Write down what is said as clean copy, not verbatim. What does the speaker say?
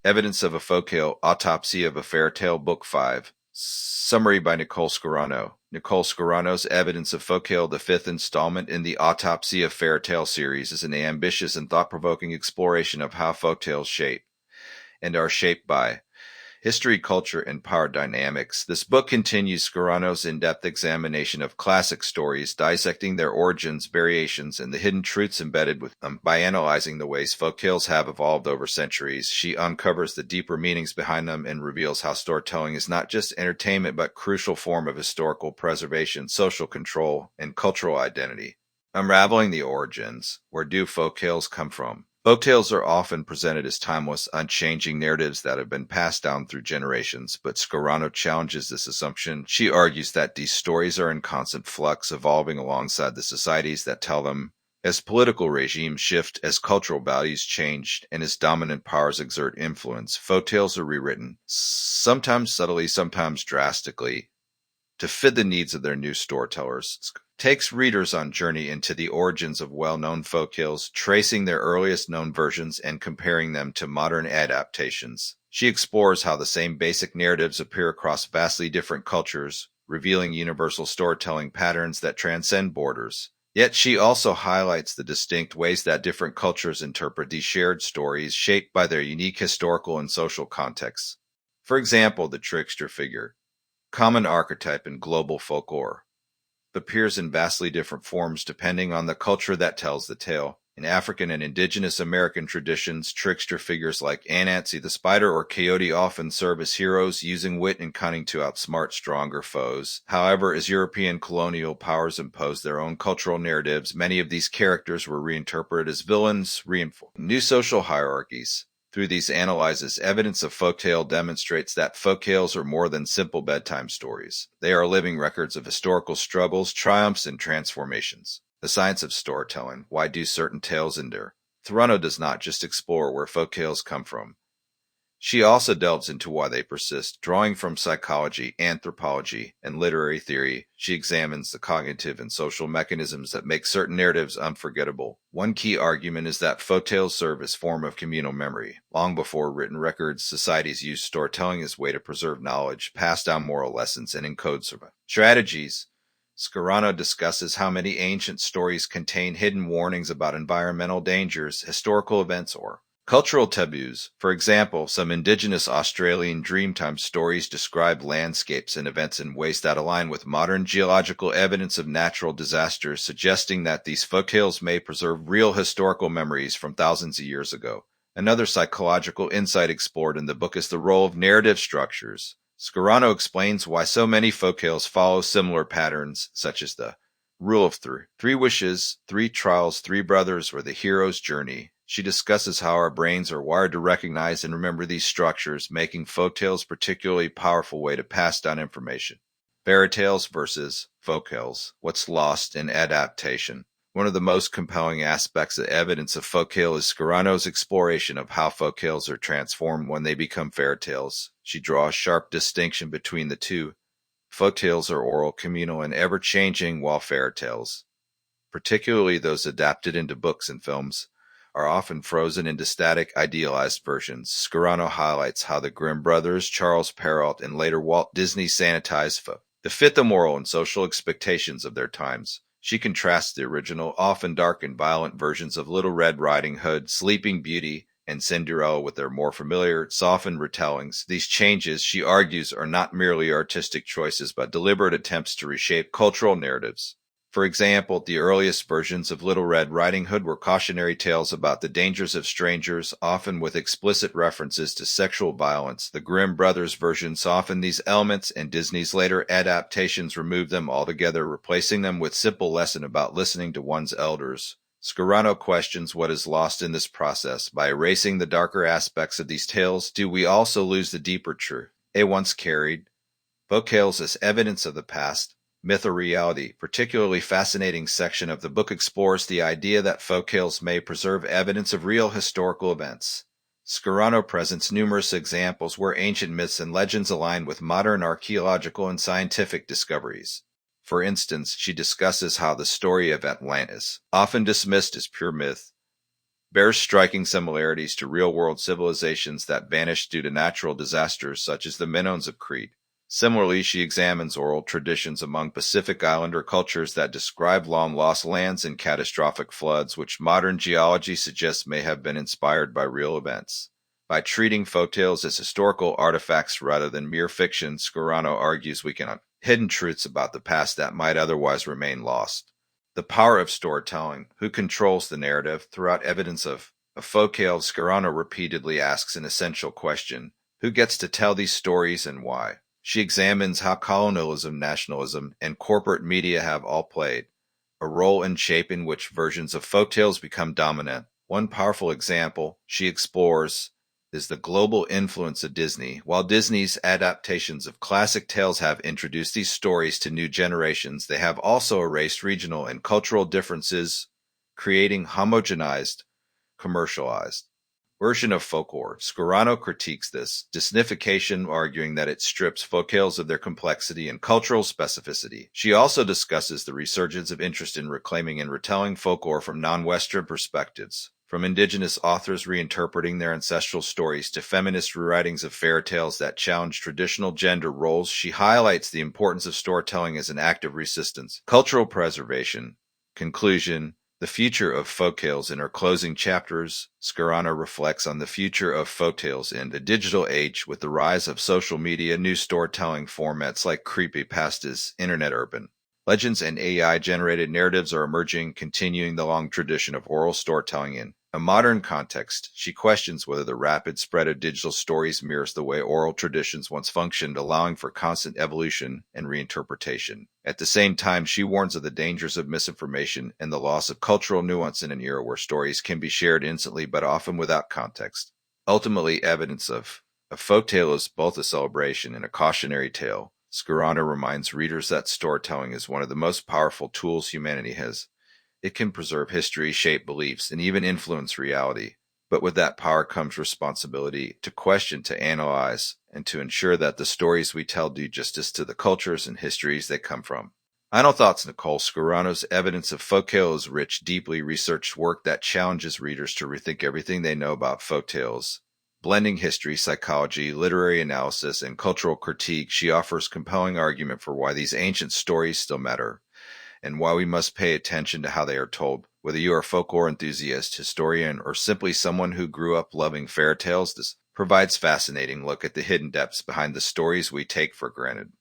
Evidence of a Folktale, Autopsy of a Fairytale, Book 5. Summary by Nicole Scarano. Nicole Scarano's Evidence of Folktale, the fifth installment in the Autopsy of Fairytale series, is an ambitious and thought-provoking exploration of how folktales shape and are shaped by history, culture, and power dynamics. This book continues Scarano's in-depth examination of classic stories, dissecting their origins, variations, and the hidden truths embedded with them. By analyzing the ways folktales have evolved over centuries, she uncovers the deeper meanings behind them and reveals how storytelling is not just entertainment but a crucial form of historical preservation, social control, and cultural identity. Unraveling the origins. Where do folktales come from? Folktales are often presented as timeless, unchanging narratives that have been passed down through generations, but Scarano challenges this assumption. She argues that these stories are in constant flux, evolving alongside the societies that tell them. As political regimes shift, as cultural values change, and as dominant powers exert influence, folktales are rewritten, sometimes subtly, sometimes drastically, to fit the needs of their new storytellers. Takes readers on journey into the origins of well-known folktales, tracing their earliest known versions and comparing them to modern adaptations. She explores how the same basic narratives appear across vastly different cultures, revealing universal storytelling patterns that transcend borders. Yet she also highlights the distinct ways that different cultures interpret these shared stories, shaped by their unique historical and social contexts. For example, the trickster figure, common archetype in global folklore, appears in vastly different forms depending on the culture that tells the tale. In African and indigenous American traditions, trickster figures like Anansi the spider or Coyote often serve as heroes, using wit and cunning to outsmart stronger foes. However, as European colonial powers imposed their own cultural narratives, many of these characters were reinterpreted as villains, reinforcing new social hierarchies. Through these analyses, evidence of folktale demonstrates that folktales are more than simple bedtime stories. They are living records of historical struggles, triumphs, and transformations. The science of storytelling. Why do certain tales endure? Scarano does not just explore where folktales come from. She also delves into why they persist. Drawing from psychology, anthropology, and literary theory, she examines the cognitive and social mechanisms that make certain narratives unforgettable. One key argument is that folktales serve as a form of communal memory. Long before written records, societies used storytelling as a way to preserve knowledge, pass down moral lessons, and encode strategies. Scarano discusses how many ancient stories contain hidden warnings about environmental dangers, historical events, or cultural taboos. For example, some indigenous Australian Dreamtime stories describe landscapes and events in ways that align with modern geological evidence of natural disasters, suggesting that these folktales may preserve real historical memories from thousands of years ago. Another psychological insight explored in the book is the role of narrative structures. Scarano explains why so many folktales follow similar patterns, such as the rule of three wishes, three trials, three brothers, or the hero's journey. She discusses how our brains are wired to recognize and remember these structures, making folktales a particularly powerful way to pass down information. Fairy tales versus folktales. What's lost in adaptation? One of the most compelling aspects of evidence of folktale is Scarano's exploration of how folktales are transformed when they become fairy tales. She draws a sharp distinction between the two. Folktales are oral, communal, and ever-changing, while fairy tales, particularly those adapted into books and films, are often frozen into static, idealized versions. Scarano highlights how the Grimm brothers, Charles Perrault, and later Walt Disney sanitized to fit the moral and social expectations of their times. She contrasts the original, often dark and violent versions of Little Red Riding Hood, Sleeping Beauty, and Cinderella with their more familiar, softened retellings. These changes, she argues, are not merely artistic choices but deliberate attempts to reshape cultural narratives. For example, the earliest versions of Little Red Riding Hood were cautionary tales about the dangers of strangers, often with explicit references to sexual violence. The Grimm brothers' version softened these elements, and Disney's later adaptations removed them altogether, replacing them with simple lesson about listening to one's elders. Scarano questions what is lost in this process. By erasing the darker aspects of these tales, do we also lose the deeper truth they once carried? Folktales as evidence of the past. Myth or reality. Particularly fascinating section of the book explores the idea that folktales may preserve evidence of real historical events. Scarano presents numerous examples where ancient myths and legends align with modern archaeological and scientific discoveries. For instance, she discusses how the story of Atlantis, often dismissed as pure myth, bears striking similarities to real-world civilizations that vanished due to natural disasters such as the Minoans of Crete. Similarly, she examines oral traditions among Pacific Islander cultures that describe long-lost lands and catastrophic floods, which modern geology suggests may have been inspired by real events. By treating folktales as historical artifacts rather than mere fiction, Scarano argues we can hidden truths about the past that might otherwise remain lost. The power of storytelling. Who controls the narrative? Throughout evidence of a folktale, Scarano repeatedly asks an essential question. Who gets to tell these stories and why? She examines how colonialism, nationalism, and corporate media have all played a role in shaping which versions of folktales become dominant. One powerful example she explores is the global influence of Disney. While Disney's adaptations of classic tales have introduced these stories to new generations, they have also erased regional and cultural differences, creating homogenized, commercialized version of folklore. Scarano critiques this disnification, arguing that it strips folktales of their complexity and cultural specificity. She also discusses the resurgence of interest in reclaiming and retelling folklore from non-Western perspectives. From indigenous authors reinterpreting their ancestral stories to feminist rewritings of fairy tales that challenge traditional gender roles, she highlights the importance of storytelling as an act of resistance. Cultural preservation. Conclusion. The future of folktales. In her closing chapters, Scarano reflects on the future of folktales in the digital age with the rise of social media, new storytelling formats like creepypastas, internet urban legends, and AI-generated narratives are emerging, continuing the long tradition of oral storytelling in a modern context. She questions whether the rapid spread of digital stories mirrors the way oral traditions once functioned, allowing for constant evolution and reinterpretation. At the same time, she warns of the dangers of misinformation and the loss of cultural nuance in an era where stories can be shared instantly but often without context. Ultimately, evidence of a folktale is both a celebration and a cautionary tale. Scarano reminds readers that storytelling is one of the most powerful tools humanity has. It can preserve history, shape beliefs, and even influence reality. But with that power comes responsibility to question, to analyze, and to ensure that the stories we tell do justice to the cultures and histories they come from. Final thoughts. Nicole Scarano's evidence of folktale is rich, deeply researched work that challenges readers to rethink everything they know about folktales. Blending history, psychology, literary analysis, and cultural critique, she offers compelling argument for why these ancient stories still matter, and why we must pay attention to how they are told. Whether you are a folklore enthusiast, historian, or simply someone who grew up loving fairy tales, this provides fascinating look at the hidden depths behind the stories we take for granted.